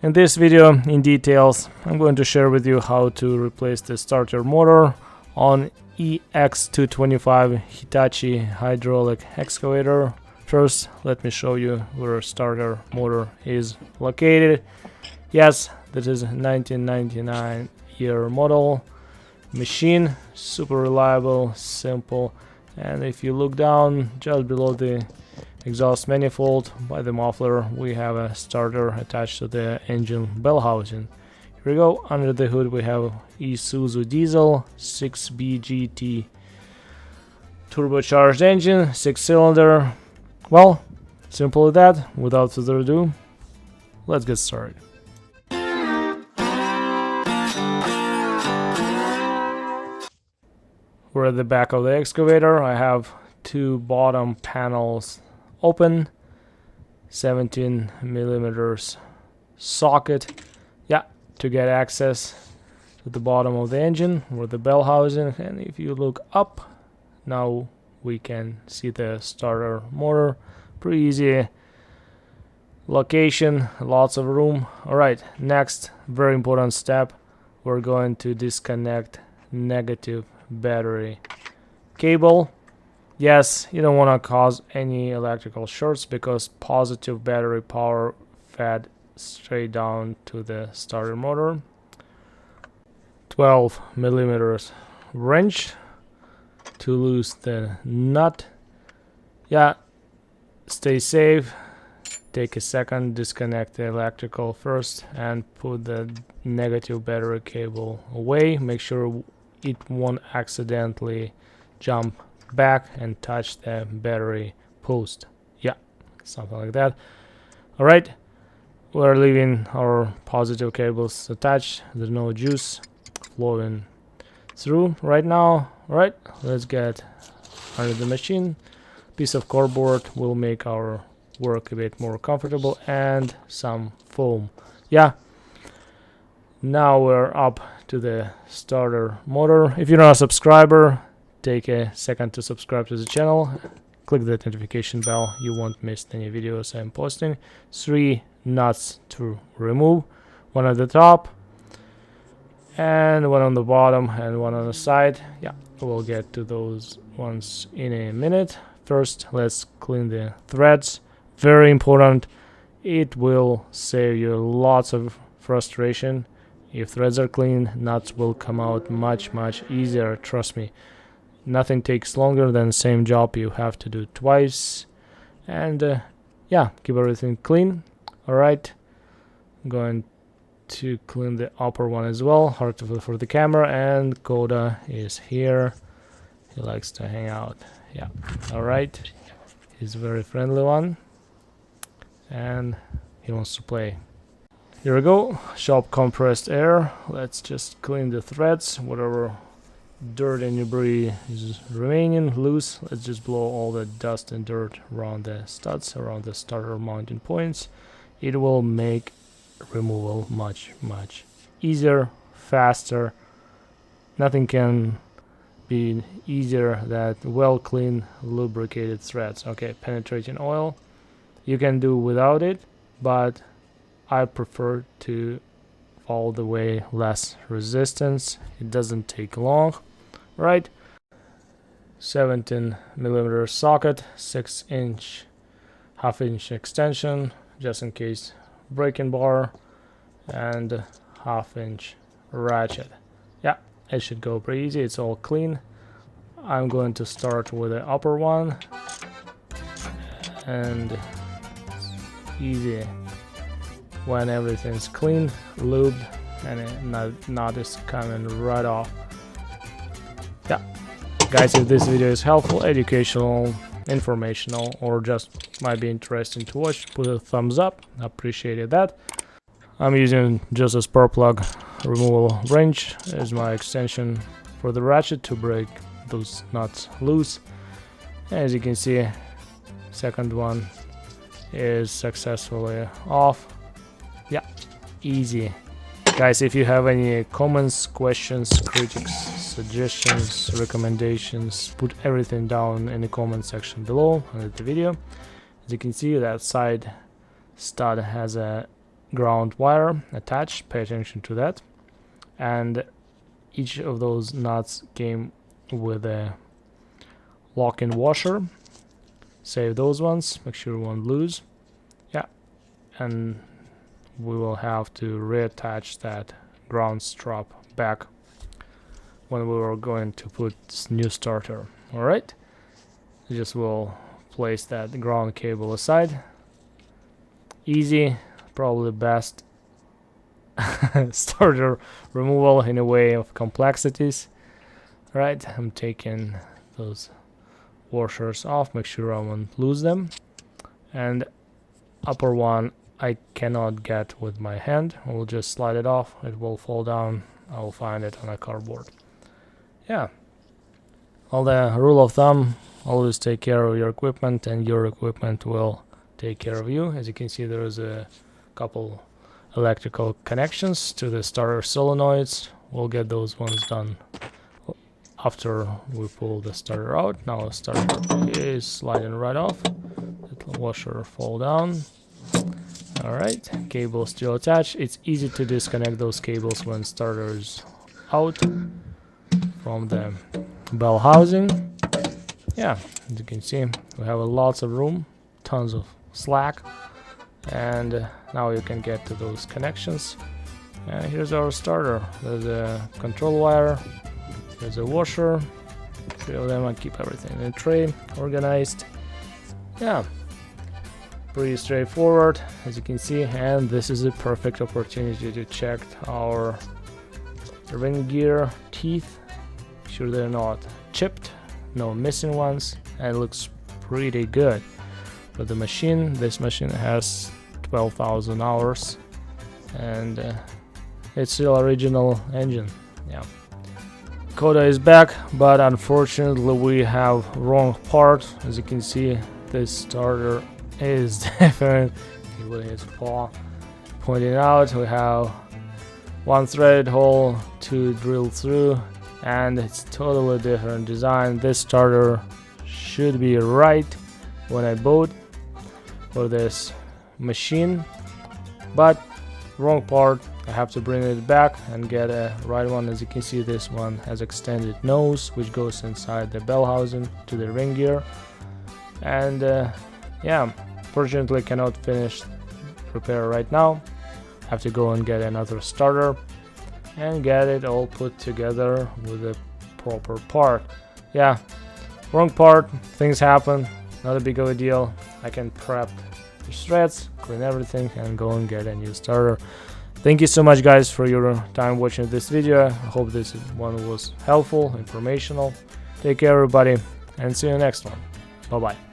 In this video, in details, I'm going to share with you how to replace the starter motor on EX225 Hitachi hydraulic excavator. First, let me show you where starter motor is located. Yes, this is a 1999 year model machine, super reliable, simple, and if you look down just below the exhaust manifold by the muffler, we have a starter attached to the engine bell housing. Here we go. Under the hood we have ISUZU diesel 6BG1T turbocharged engine, 6-cylinder. Well, simple as that. Without further ado, let's get started. We're at the back of the excavator. I have two bottom panels open, 17 millimeters socket, to get access to the bottom of the engine or the bell housing. And if you look up, now we can see the starter motor. Pretty easy location, lots of room. Alright, next very important step, we're going to disconnect negative battery cable. Yes, you don't want to cause any electrical shorts because positive battery power fed straight down to the starter motor. 12 millimeters wrench to loose the nut. Stay safe. Take a second, disconnect the electrical first and put the negative battery cable away. Make sure it won't accidentally jump back and touch the battery post. Something like that. Alright, we're leaving our positive cables attached. There's no juice flowing through right now. Alright, let's get under the machine. Piece of cardboard will make our work a bit more comfortable, and some foam. Now we're up to the starter motor. If you're not a subscriber, take a second to subscribe to the channel. Click the notification bell, you won't miss any videos I'm posting. 3 nuts to remove, one at the top and one on the bottom and one on the side. We'll get to those ones in a minute. First, let's clean the threads. Very important, it will save you lots of frustration. If threads are clean, nuts will come out much easier, trust me. Nothing takes longer than the same job you have to do twice. And keep everything clean. Alright, I'm going to clean the upper one as well. Hard to feel for the camera, and Koda is here. He likes to hang out. Alright, he's a very friendly one and he wants to play. Here we go, shop compressed air. Let's just clean the threads, whatever dirt and debris is remaining loose. Let's just blow all the dust and dirt around the studs, around the starter mounting points. It will make removal much easier, faster. Nothing can be easier than well clean lubricated threads. Okay, penetrating oil, you can do without it, but I prefer to all the way less resistance. It doesn't take long. Right, 17 millimeter socket, 6-inch, half-inch extension just in case breaking bar, and half-inch ratchet. It should go pretty easy. It's all clean. I'm going to start with the upper one, and easy when everything's clean, lubed, and a knot is coming right off. Guys, if this video is helpful, educational, informational, or just might be interesting to watch, put a thumbs up. Appreciated that. I'm using just a spark plug removal wrench as my extension for the ratchet to break those nuts loose. As you can see, second one is successfully off. Easy. Guys, if you have any comments, questions, critiques, suggestions, recommendations, put everything down in the comment section below under the video. As you can see, that side stud has a ground wire attached. Pay attention to that. And each of those nuts came with a lock-in washer. Save those ones, make sure you won't lose. Yeah, and we will have to reattach that ground strap back when we were going to put this new starter. Alright, just will place that ground cable aside. Easy, probably best starter removal in a way of complexities. Right, I'm taking those washers off, make sure I won't lose them. And upper one I cannot get with my hand. I will just slide it off, it will fall down, I will find it on a cardboard. Yeah, well, the rule of thumb, always take care of your equipment and your equipment will take care of you. As you can see, there is a couple electrical connections to the starter solenoids. We'll get those ones done after we pull the starter out. Now the starter is sliding right off. Let the washer fall down. Alright, cable still attached. It's easy to disconnect those cables when starter is out from the bell housing. Yeah, as you can see, we have lots of room, tons of slack, and now you can get to those connections. And here's our starter. There's a control wire, there's a washer, 3 of them. I keep everything in a tray, organized. Yeah, pretty straightforward, as you can see, and this is a perfect opportunity to check our ring gear teeth. Sure they're not chipped, no missing ones, and it looks pretty good. But the machine, this machine has 12,000 hours, and it's still original engine. Yeah, Coda is back, but unfortunately we have wrong part. As you can see, this starter is different. With his paw pointing out, we have one threaded hole to drill through, and it's totally different design. This starter should be right when I bought for this machine, but wrong part. I have to bring it back and get a right one. As you can see, this one has extended nose which goes inside the bell housing to the ring gear, and yeah, fortunately cannot finish repair right now. Have to go and get another starter and get it all put together with a proper part. Yeah, wrong part, things happen, not a big of a deal. I can prep the threads, clean everything, and go and get a new starter. Thank you so much, guys, for your time watching this video. I hope this one was helpful, informational. Take care, everybody, and see you in the next one. Bye bye.